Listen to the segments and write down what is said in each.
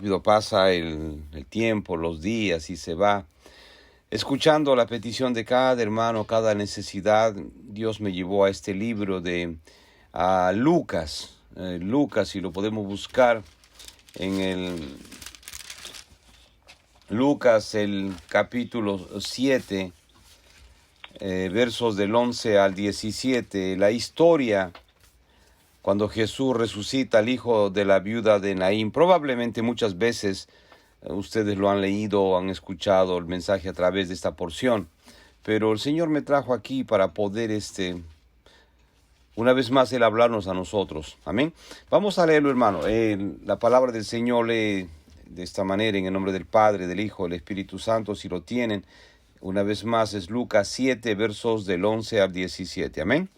rápido pasa el tiempo, los días y se va. Escuchando la petición de cada hermano, cada necesidad, Dios me llevó a este libro de Lucas. Lucas, si lo podemos buscar en el Lucas, el capítulo 7, versos del 11 al 17, la historia cuando Jesús resucita al hijo de la viuda de Naín. Probablemente muchas veces ustedes lo han leído o han escuchado el mensaje a través de esta porción, pero el Señor me trajo aquí para poder una vez más Él hablarnos a nosotros. Amén. Vamos a leerlo, hermano. La palabra del Señor lee de esta manera, en el nombre del Padre, del Hijo, del Espíritu Santo. Si lo tienen, una vez más es Lucas 7, versos del 11 al 17. Amén.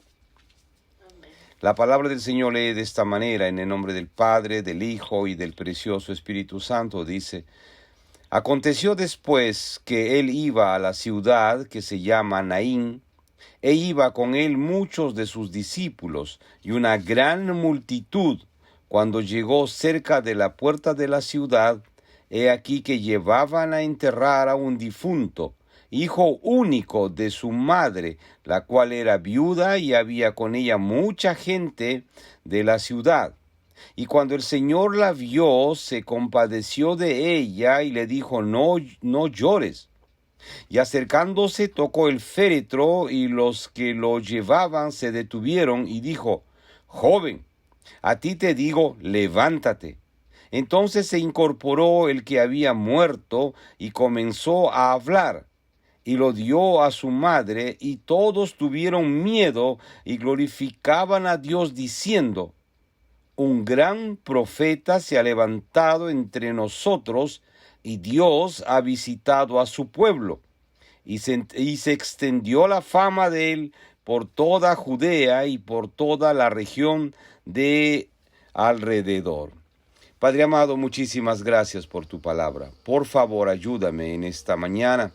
La palabra del Señor lee de esta manera, en el nombre del Padre, del Hijo y del precioso Espíritu Santo. Dice: Aconteció después que él iba a la ciudad que se llama Naín, e iba con él muchos de sus discípulos y una gran multitud. Cuando llegó cerca de la puerta de la ciudad, he aquí que llevaban a enterrar a un difunto, hijo único de su madre, la cual era viuda, y había con ella mucha gente de la ciudad. Y cuando el Señor la vio, se compadeció de ella y le dijo: no llores. Y acercándose tocó el féretro, y los que lo llevaban se detuvieron, y dijo: Joven, a ti te digo, levántate. Entonces se incorporó el que había muerto y comenzó a hablar, y lo dio a su madre, y todos tuvieron miedo y glorificaban a Dios diciendo: Un gran profeta se ha levantado entre nosotros, y Dios ha visitado a su pueblo. Y se extendió la fama de él por toda Judea y por toda la región de alrededor. Padre amado, muchísimas gracias por tu palabra. Por favor, ayúdame en esta mañana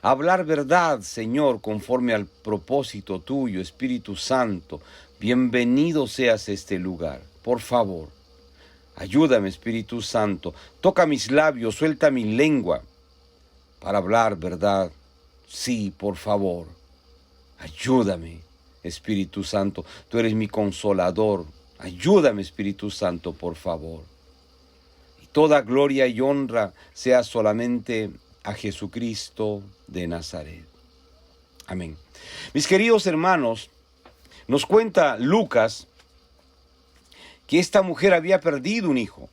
a hablar verdad, Señor, conforme al propósito tuyo, Espíritu Santo. Bienvenido seas a este lugar. Por favor, ayúdame, Espíritu Santo. Toca mis labios, suelta mi lengua para hablar verdad. Sí, por favor. Ayúdame, Espíritu Santo. Tú eres mi consolador. Ayúdame, Espíritu Santo, por favor. Y toda gloria y honra sea solamente a Jesucristo de Nazaret. Amén. Mis queridos hermanos, nos cuenta Lucas que esta mujer había perdido un hijo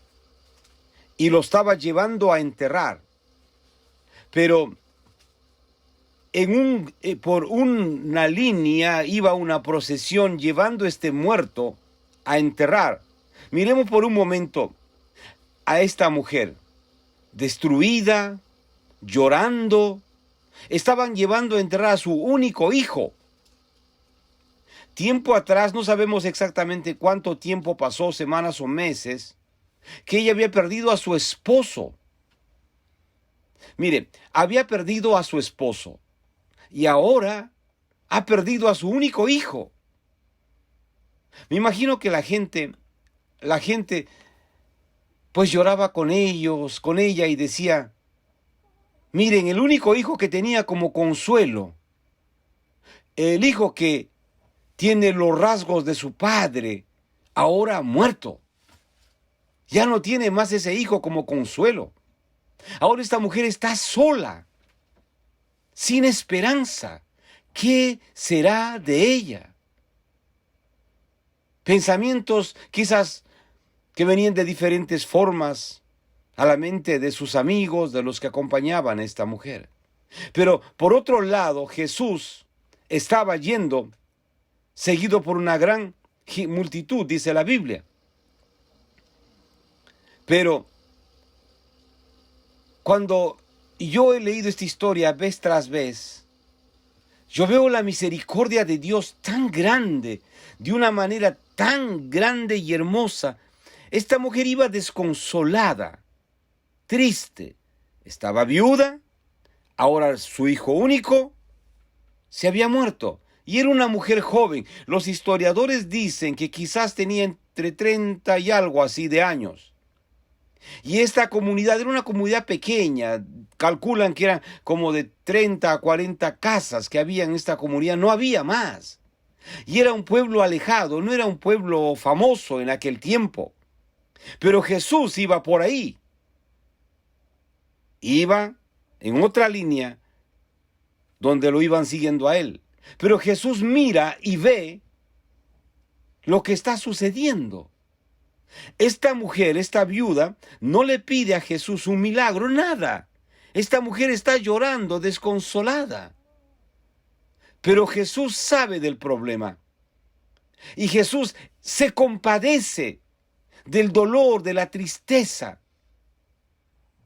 y lo estaba llevando a enterrar. Pero por una línea iba una procesión llevando este muerto a enterrar. Miremos por un momento a esta mujer destruida, llorando. Estaban llevando a enterrar a su único hijo. Tiempo atrás, no sabemos exactamente cuánto tiempo pasó, semanas o meses, que ella había perdido a su esposo. Mire, había perdido a su esposo y ahora ha perdido a su único hijo. Me imagino que la gente pues lloraba con ella y decía: miren, el único hijo que tenía como consuelo, el hijo que tiene los rasgos de su padre, ahora ha muerto. Ya no tiene más ese hijo como consuelo. Ahora esta mujer está sola, sin esperanza. ¿Qué será de ella? Pensamientos quizás que venían de diferentes formas a la mente de sus amigos, de los que acompañaban a esta mujer. Pero por otro lado, Jesús estaba yendo seguido por una gran multitud, dice la Biblia. Pero cuando yo he leído esta historia vez tras vez, yo veo la misericordia de Dios tan grande, de una manera tan grande y hermosa. Esta mujer iba desconsolada, triste. Estaba viuda, ahora su hijo único se había muerto. Y era una mujer joven. Los historiadores dicen que quizás tenía entre 30 y algo así de años. Y esta comunidad era una comunidad pequeña, calculan que eran como de 30 a 40 casas que había en esta comunidad, no había más. Y era un pueblo alejado, no era un pueblo famoso en aquel tiempo. Pero Jesús iba por ahí. Iba en otra línea donde lo iban siguiendo a él. Pero Jesús mira y ve lo que está sucediendo. Esta mujer, esta viuda, no le pide a Jesús un milagro, nada. Esta mujer está llorando, desconsolada. Pero Jesús sabe del problema. Y Jesús se compadece del dolor, de la tristeza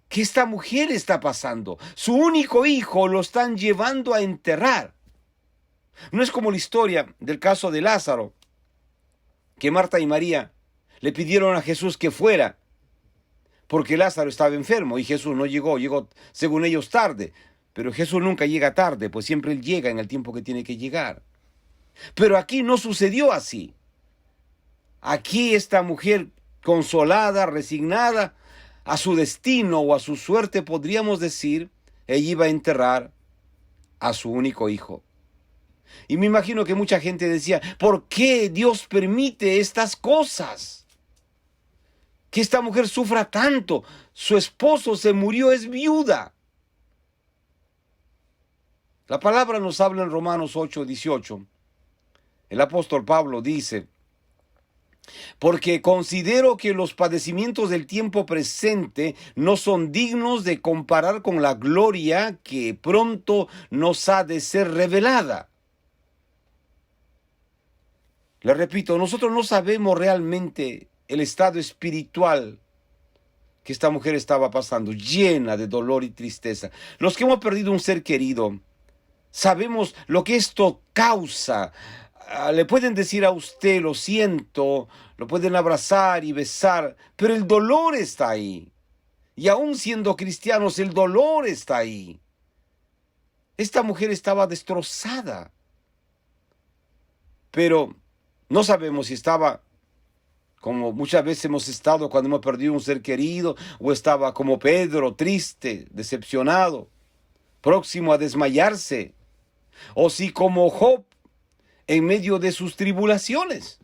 que esta mujer está pasando. Su único hijo lo están llevando a enterrar. No es como la historia del caso de Lázaro, que Marta y María le pidieron a Jesús que fuera, porque Lázaro estaba enfermo y Jesús no llegó, según ellos tarde. Pero Jesús nunca llega tarde, pues siempre Él llega en el tiempo que tiene que llegar. Pero aquí no sucedió así. Aquí esta mujer consolada, resignada a su destino o a su suerte, podríamos decir, ella iba a enterrar a su único hijo. Y me imagino que mucha gente decía, ¿por qué Dios permite estas cosas? Que esta mujer sufra tanto. Su esposo se murió, es viuda. La palabra nos habla en Romanos 8:18. El apóstol Pablo dice, porque considero que los padecimientos del tiempo presente no son dignos de comparar con la gloria que pronto nos ha de ser revelada. Le repito, nosotros no sabemos realmente el estado espiritual que esta mujer estaba pasando, llena de dolor y tristeza. Los que hemos perdido un ser querido, sabemos lo que esto causa. Le pueden decir a usted, lo siento, lo pueden abrazar y besar, pero el dolor está ahí. Y aún siendo cristianos, el dolor está ahí. Esta mujer estaba destrozada, pero no sabemos si estaba como muchas veces hemos estado cuando hemos perdido un ser querido, o estaba como Pedro, triste, decepcionado, próximo a desmayarse, o si como Job, en medio de sus tribulaciones.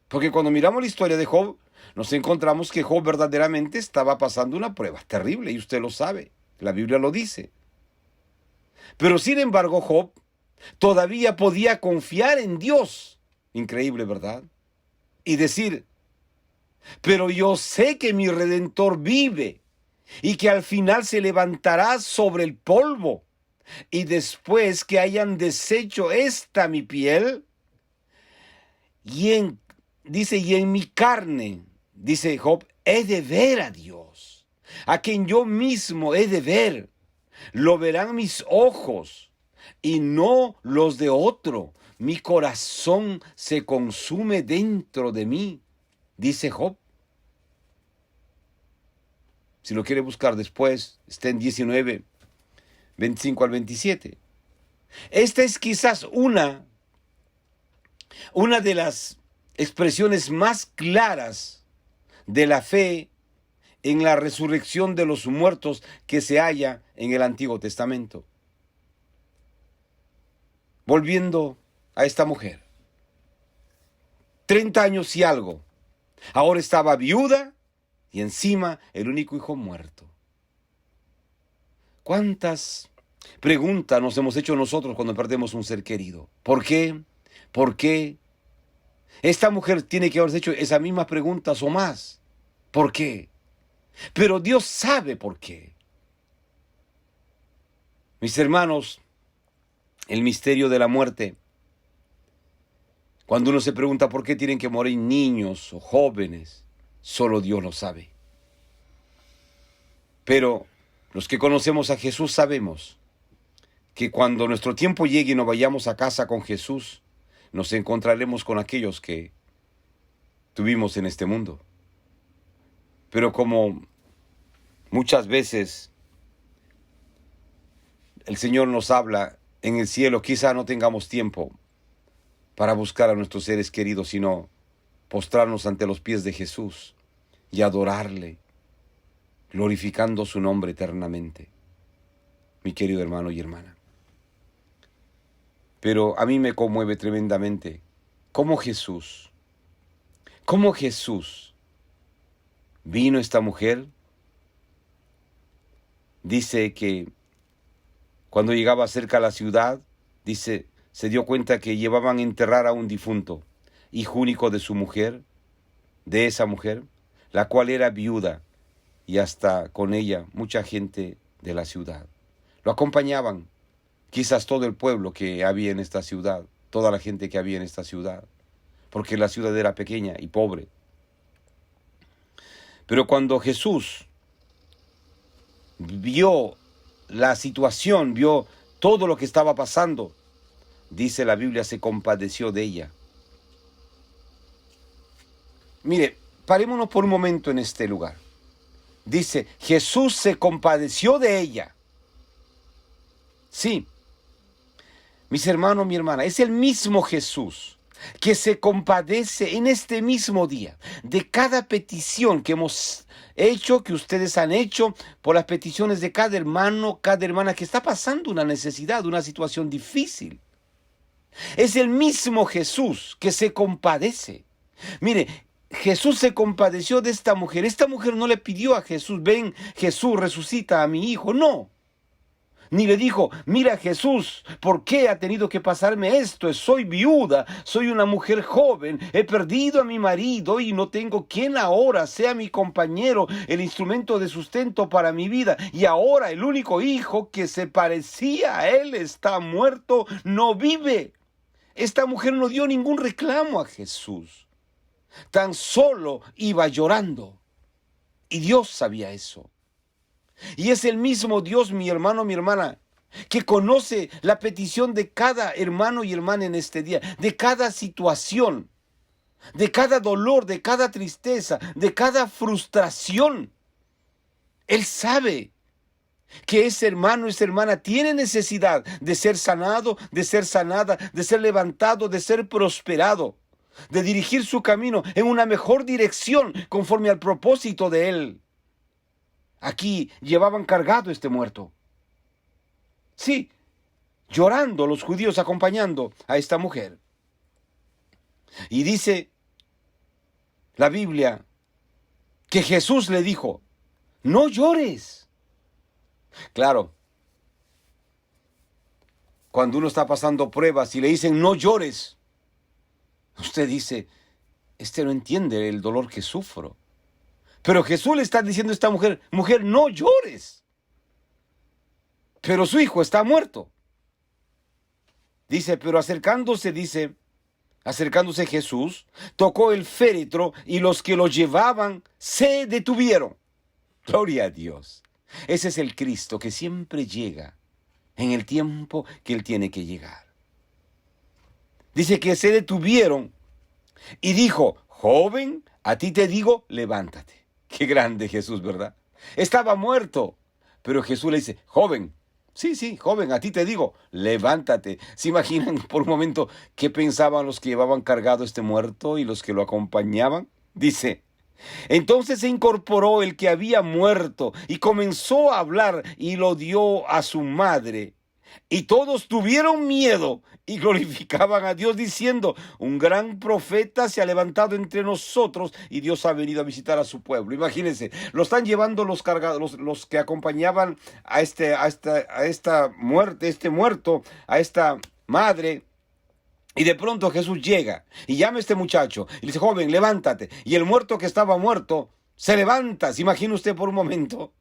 Porque cuando miramos la historia de Job, nos encontramos que Job verdaderamente estaba pasando una prueba terrible, y usted lo sabe, la Biblia lo dice. Pero sin embargo, Job todavía podía confiar en Dios. Increíble, ¿verdad? Y decir, pero yo sé que mi Redentor vive y que al final se levantará sobre el polvo, y después que hayan deshecho esta mi piel, dice, y en mi carne, dice Job, he de ver a Dios, a quien yo mismo he de ver. Lo verán mis ojos y no los de otro. Mi corazón se consume dentro de mí, dice Job. Si lo quiere buscar después, está en 19, 25 al 27. Esta es quizás una de las expresiones más claras de la fe en la resurrección de los muertos que se halla en el Antiguo Testamento. Volviendo a esta mujer, 30 años y algo, ahora estaba viuda y encima el único hijo muerto. ¿Cuántas preguntas nos hemos hecho nosotros cuando perdemos un ser querido? ¿Por qué? ¿Por qué? Esta mujer tiene que haberse hecho esas mismas preguntas o más. ¿Por qué? Pero Dios sabe por qué. Mis hermanos, el misterio de la muerte, cuando uno se pregunta por qué tienen que morir niños o jóvenes, solo Dios lo sabe. Pero los que conocemos a Jesús sabemos que cuando nuestro tiempo llegue y nos vayamos a casa con Jesús, nos encontraremos con aquellos que tuvimos en este mundo. Pero como muchas veces el Señor nos habla en el cielo, quizá no tengamos tiempo para buscar a nuestros seres queridos, sino postrarnos ante los pies de Jesús y adorarle, glorificando su nombre eternamente, mi querido hermano y hermana. Pero a mí me conmueve tremendamente cómo Jesús vino esta mujer. Dice que cuando llegaba cerca a la ciudad, dice, se dio cuenta que llevaban a enterrar a un difunto, hijo único de su mujer, de esa mujer, la cual era viuda, y hasta con ella mucha gente de la ciudad. Lo acompañaban, quizás todo el pueblo que había en esta ciudad, toda la gente que había en esta ciudad, porque la ciudad era pequeña y pobre. Pero cuando Jesús vio la situación, vio todo lo que estaba pasando, dice la Biblia, se compadeció de ella. Mire, parémonos por un momento en este lugar. Dice, Jesús se compadeció de ella. Sí, mis hermanos, mi hermana, es el mismo Jesús que se compadece en este mismo día de cada petición que hemos hecho, que ustedes han hecho, por las peticiones de cada hermano, cada hermana que está pasando una necesidad, una situación difícil. Es el mismo Jesús que se compadece. Mire, Jesús se compadeció de esta mujer. Esta mujer no le pidió a Jesús, ven Jesús, resucita a mi hijo. No. Ni le dijo, mira Jesús, ¿por qué ha tenido que pasarme esto? Soy viuda, soy una mujer joven, he perdido a mi marido y no tengo quien ahora sea mi compañero, el instrumento de sustento para mi vida. Y ahora el único hijo que se parecía a él está muerto, no vive. Esta mujer no dio ningún reclamo a Jesús. Tan solo iba llorando. Y Dios sabía eso. Y es el mismo Dios, mi hermano, mi hermana, que conoce la petición de cada hermano y hermana en este día, de cada situación, de cada dolor, de cada tristeza, de cada frustración. Él sabe que ese hermano, esa hermana tiene necesidad de ser sanado, de ser sanada, de ser levantado, de ser prosperado, de dirigir su camino en una mejor dirección conforme al propósito de Él. Aquí llevaban cargado este muerto. Sí, llorando los judíos acompañando a esta mujer. Y dice la Biblia que Jesús le dijo, no llores. Claro, cuando uno está pasando pruebas y le dicen no llores, usted dice, no entiende el dolor que sufro. Pero Jesús le está diciendo a esta mujer, mujer, no llores. Pero su hijo está muerto. Dice, pero acercándose Jesús, tocó el féretro y los que lo llevaban se detuvieron. Gloria a Dios. Ese es el Cristo que siempre llega en el tiempo que Él tiene que llegar. Dice que se detuvieron y dijo, joven, a ti te digo, levántate. Qué grande Jesús, ¿verdad? Estaba muerto, pero Jesús le dice, joven, sí, joven, a ti te digo, levántate. ¿Se imaginan por un momento qué pensaban los que llevaban cargado este muerto y los que lo acompañaban? Dice, entonces se incorporó el que había muerto y comenzó a hablar y lo dio a su madre. Y todos tuvieron miedo y glorificaban a Dios diciendo, un gran profeta se ha levantado entre nosotros y Dios ha venido a visitar a su pueblo. Imagínense, lo están llevando los cargados, los que acompañaban a esta muerto, a esta madre. Y de pronto Jesús llega y llama a este muchacho y le dice, joven, levántate. Y el muerto que estaba muerto se levanta. ¿Se imagina usted por un momento?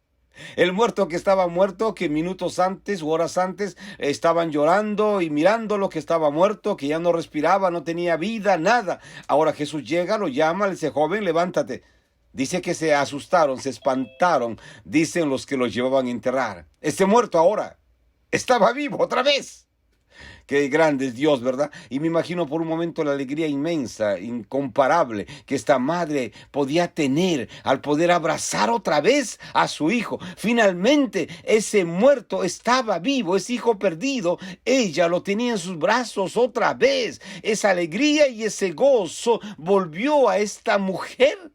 El muerto que estaba muerto, que minutos antes u horas antes estaban llorando y mirando lo que estaba muerto, que ya no respiraba, no tenía vida, nada. Ahora Jesús llega, lo llama, le dice, joven, levántate. Dice que se asustaron, se espantaron, dicen los que lo llevaban a enterrar. Este muerto ahora estaba vivo otra vez. Qué grande es Dios, ¿verdad? Y me imagino por un momento la alegría inmensa, incomparable, que esta madre podía tener al poder abrazar otra vez a su hijo. Finalmente, ese muerto estaba vivo, ese hijo perdido, ella lo tenía en sus brazos otra vez. Esa alegría y ese gozo volvió a esta mujer.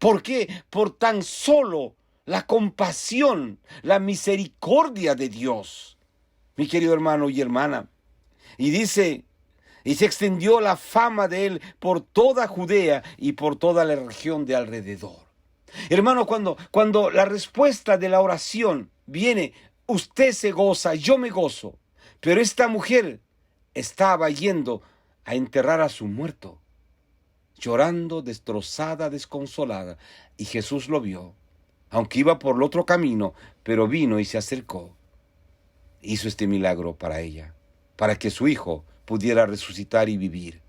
¿Por qué? Por tan solo la compasión, la misericordia de Dios, mi querido hermano y hermana. Y dice, y se extendió la fama de él por toda Judea y por toda la región de alrededor. Hermano, cuando la respuesta de la oración viene, usted se goza, yo me gozo. Pero esta mujer estaba yendo a enterrar a su muerto, llorando, destrozada, desconsolada. Y Jesús lo vio, aunque iba por el otro camino, pero vino y se acercó. Hizo este milagro para ella, para que su hijo pudiera resucitar y vivir.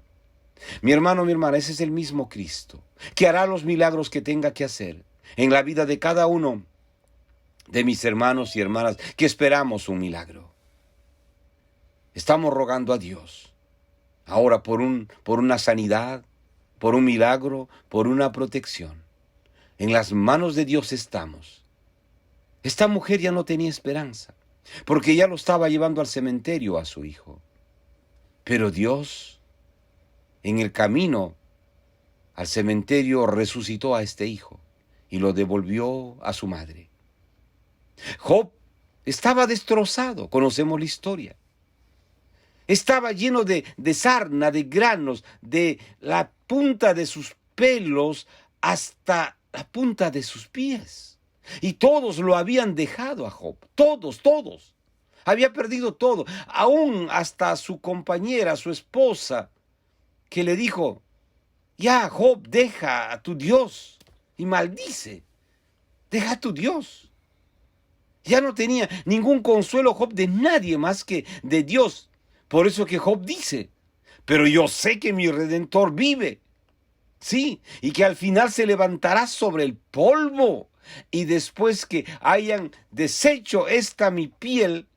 Mi hermano, mi hermana, ese es el mismo Cristo, que hará los milagros que tenga que hacer en la vida de cada uno de mis hermanos y hermanas, que esperamos un milagro. Estamos rogando a Dios ahora por una sanidad, por un milagro, por una protección. En las manos de Dios estamos. Esta mujer ya no tenía esperanza, porque ya lo estaba llevando al cementerio a su hijo. Pero Dios, en el camino al cementerio, resucitó a este hijo y lo devolvió a su madre. Job estaba destrozado, conocemos la historia. Estaba lleno de sarna, de granos, de la punta de sus pelos hasta la punta de sus pies. Y todos lo habían dejado a Job, todos. Había perdido todo, aún hasta su compañera, su esposa, que le dijo, ya Job, deja a tu Dios y maldice, deja a tu Dios. Ya no tenía ningún consuelo Job de nadie más que de Dios. Por eso que Job dice, pero yo sé que mi Redentor vive. Sí, y que al final se levantará sobre el polvo. Y después que hayan deshecho esta mi piel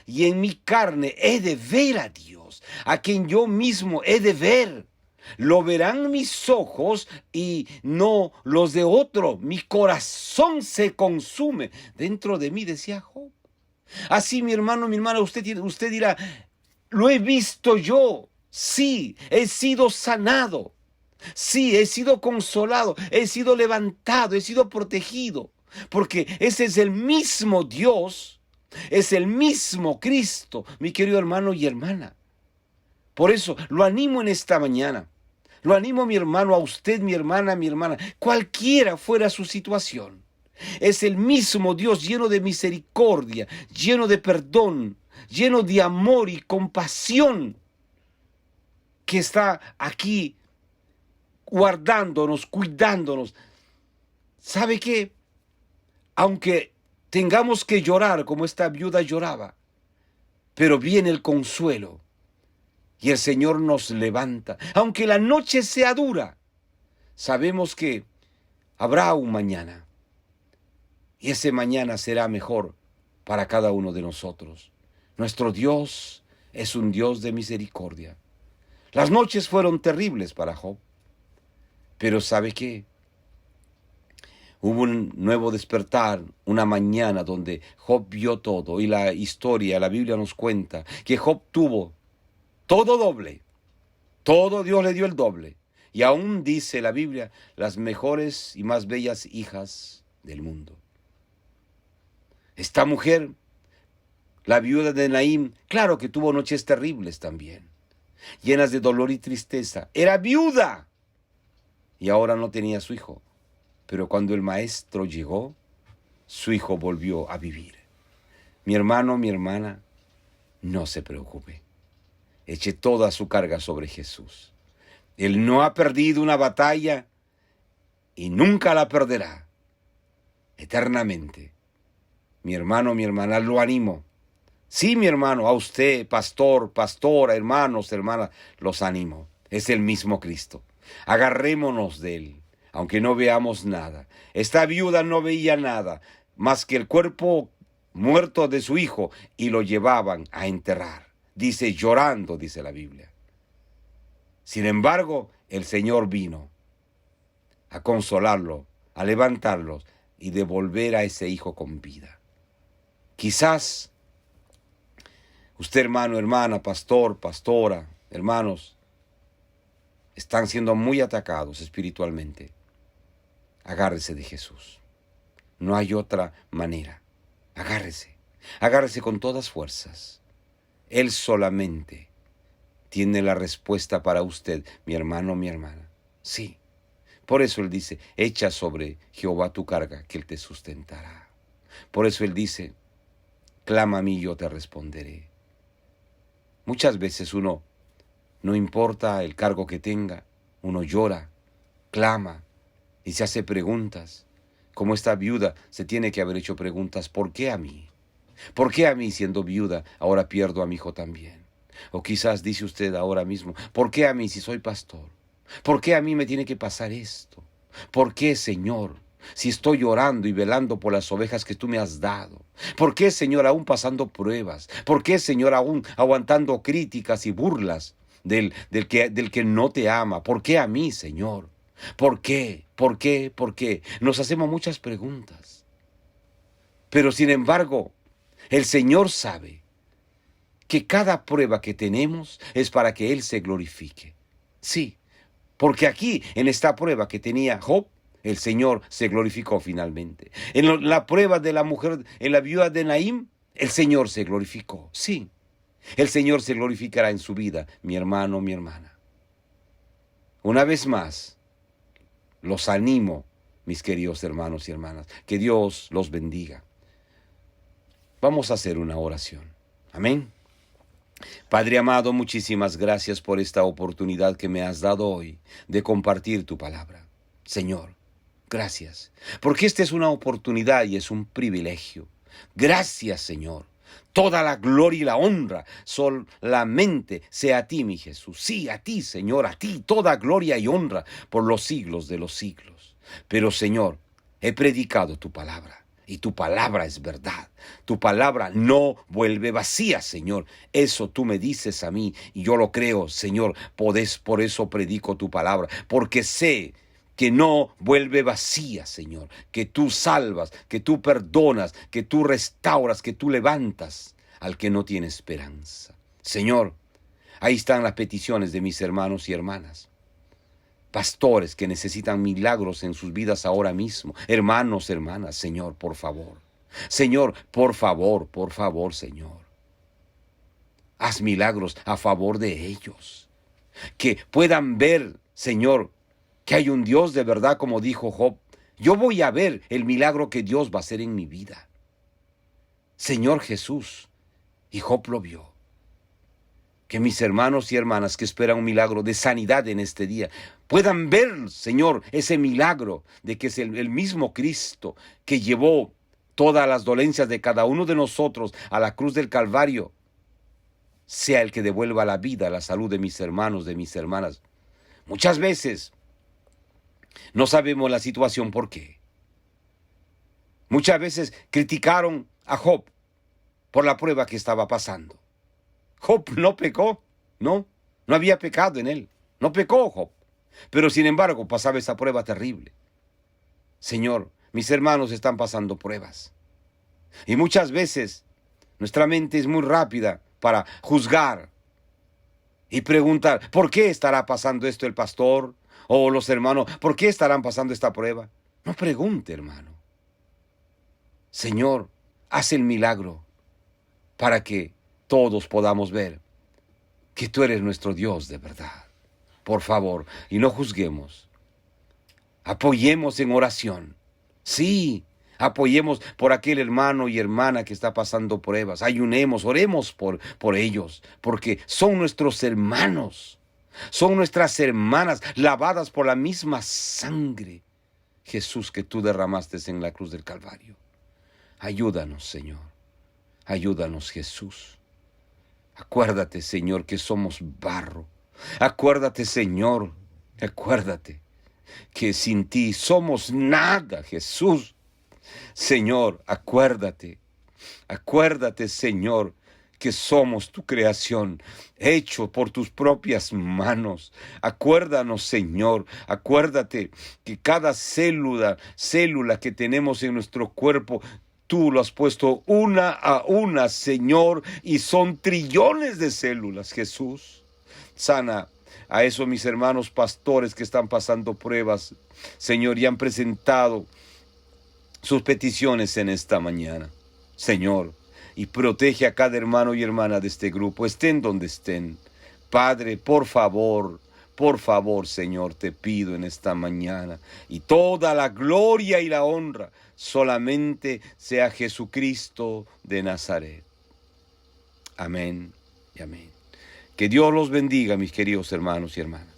y en mi carne, he de ver a Dios, a quien yo mismo he de ver. Lo verán mis ojos y no los de otro. Mi corazón se consume dentro de mí, decía Job. Así, mi hermano, mi hermana, usted dirá, lo he visto yo. Sí, he sido sanado. Sí, he sido consolado, he sido levantado, he sido protegido. Porque ese es el mismo Dios, es el mismo Cristo, mi querido hermano y hermana. Por eso lo animo en esta mañana. Lo animo, mi hermano, a usted, mi hermana, cualquiera fuera su situación. Es el mismo Dios lleno de misericordia, lleno de perdón, lleno de amor y compasión, que está aquí guardándonos, cuidándonos. ¿Sabe qué? Aunque tengamos que llorar como esta viuda lloraba, pero viene el consuelo y el Señor nos levanta. Aunque la noche sea dura, sabemos que habrá un mañana y ese mañana será mejor para cada uno de nosotros. Nuestro Dios es un Dios de misericordia. Las noches fueron terribles para Job, pero ¿sabe qué? Hubo un nuevo despertar, una mañana donde Job vio todo, y la historia, la Biblia nos cuenta que Job tuvo todo doble, todo Dios le dio el doble, y aún dice la Biblia, las mejores y más bellas hijas del mundo. Esta mujer, la viuda de Naín, claro que tuvo noches terribles también, llenas de dolor y tristeza. Era viuda y ahora no tenía su hijo. Pero cuando el maestro llegó, su hijo volvió a vivir. Mi hermano, mi hermana, no se preocupe. Eche toda su carga sobre Jesús. Él no ha perdido una batalla y nunca la perderá eternamente. Mi hermano, mi hermana, lo animo. Sí, mi hermano, a usted, pastor, pastora, hermanos, hermanas, los animo. Es el mismo Cristo. Agarrémonos de él, aunque no veamos nada. Esta viuda no veía nada más que el cuerpo muerto de su hijo y lo llevaban a enterrar. Dice, llorando, dice la Biblia. Sin embargo, el Señor vino a consolarlo, a levantarlos y devolver a ese hijo con vida. Quizás usted, hermano, hermana, pastor, pastora, hermanos, están siendo muy atacados espiritualmente. Agárrese de Jesús. No hay otra manera. Agárrese. Agárrese con todas fuerzas. Él solamente tiene la respuesta para usted, mi hermano, mi hermana. Sí. Por eso Él dice, echa sobre Jehová tu carga, que Él te sustentará. Por eso Él dice, clama a mí y yo te responderé. Muchas veces uno, no importa el cargo que tenga, uno llora, clama y se hace preguntas. Como esta viuda se tiene que haber hecho preguntas, ¿por qué a mí? ¿Por qué a mí, siendo viuda, ahora pierdo a mi hijo también? O quizás dice usted ahora mismo, ¿por qué a mí si soy pastor? ¿Por qué a mí me tiene que pasar esto? ¿Por qué, Señor, si estoy llorando y velando por las ovejas que tú me has dado? ¿Por qué, Señor, aún pasando pruebas? ¿Por qué, Señor, aún aguantando críticas y burlas del que no te ama? ¿Por qué a mí, Señor? ¿Por qué? ¿Por qué? ¿Por qué? Nos hacemos muchas preguntas. Pero sin embargo, el Señor sabe que cada prueba que tenemos es para que Él se glorifique. Sí, porque aquí, en esta prueba que tenía Job, el Señor se glorificó finalmente. En la prueba de la mujer, en la viuda de Naim, el Señor se glorificó. Sí, el Señor se glorificará en su vida, mi hermano, mi hermana. Una vez más, los animo, mis queridos hermanos y hermanas, que Dios los bendiga. Vamos a hacer una oración. Amén. Padre amado, muchísimas gracias por esta oportunidad que me has dado hoy de compartir tu palabra. Señor, gracias, porque esta es una oportunidad y es un privilegio. Gracias, Señor. Toda la gloria y la honra solamente sea a ti, mi Jesús. Sí, a ti, Señor, a ti toda gloria y honra por los siglos de los siglos. Pero, Señor, he predicado tu palabra. Y tu palabra es verdad. Tu palabra no vuelve vacía, Señor. Eso tú me dices a mí y yo lo creo, Señor. Por eso predico tu palabra. Porque sé que no vuelve vacía, Señor. Que tú salvas, que tú perdonas, que tú restauras, que tú levantas al que no tiene esperanza. Señor, ahí están las peticiones de mis hermanos y hermanas. Pastores que necesitan milagros en sus vidas ahora mismo. Hermanos, hermanas, Señor, por favor. Señor, por favor, Señor. Haz milagros a favor de ellos. Que puedan ver, Señor, que hay un Dios de verdad, como dijo Job. Yo voy a ver el milagro que Dios va a hacer en mi vida. Señor Jesús, y Job lo vio. Que mis hermanos y hermanas que esperan un milagro de sanidad en este día puedan ver, Señor, ese milagro de que es el mismo Cristo que llevó todas las dolencias de cada uno de nosotros a la cruz del Calvario, sea el que devuelva la vida, la salud de mis hermanos, de mis hermanas. Muchas veces no sabemos la situación por qué. Muchas veces criticaron a Job por la prueba que estaba pasando. Job no pecó, no había pecado en él, no pecó Job, pero sin embargo pasaba esa prueba terrible. Señor, mis hermanos están pasando pruebas y muchas veces nuestra mente es muy rápida para juzgar y preguntar, ¿por qué estará pasando esto el pastor o los hermanos? ¿Por qué estarán pasando esta prueba? No pregunte, hermano. Señor, haz el milagro para que todos podamos ver que tú eres nuestro Dios de verdad. Por favor, y no juzguemos. Apoyemos en oración. Sí, apoyemos por aquel hermano y hermana que está pasando pruebas. Ayunemos, oremos por ellos, porque son nuestros hermanos. Son nuestras hermanas, lavadas por la misma sangre, Jesús, que tú derramaste en la cruz del Calvario. Ayúdanos, Señor. Ayúdanos, Jesús. Acuérdate, Señor, que somos barro. Acuérdate, Señor, acuérdate que sin ti somos nada, Jesús. Señor, acuérdate, Señor, que somos tu creación, hecho por tus propias manos. Acuérdanos, Señor, acuérdate que cada célula que tenemos en nuestro cuerpo, tú lo has puesto una a una, Señor, y son trillones de células, Jesús. Sana a esos mis hermanos pastores que están pasando pruebas, Señor, y han presentado sus peticiones en esta mañana, Señor, y protege a cada hermano y hermana de este grupo, estén donde estén. Padre, por favor, Señor, te pido en esta mañana, y toda la gloria y la honra solamente sea Jesucristo de Nazaret. Amén y amén. Que Dios los bendiga, mis queridos hermanos y hermanas.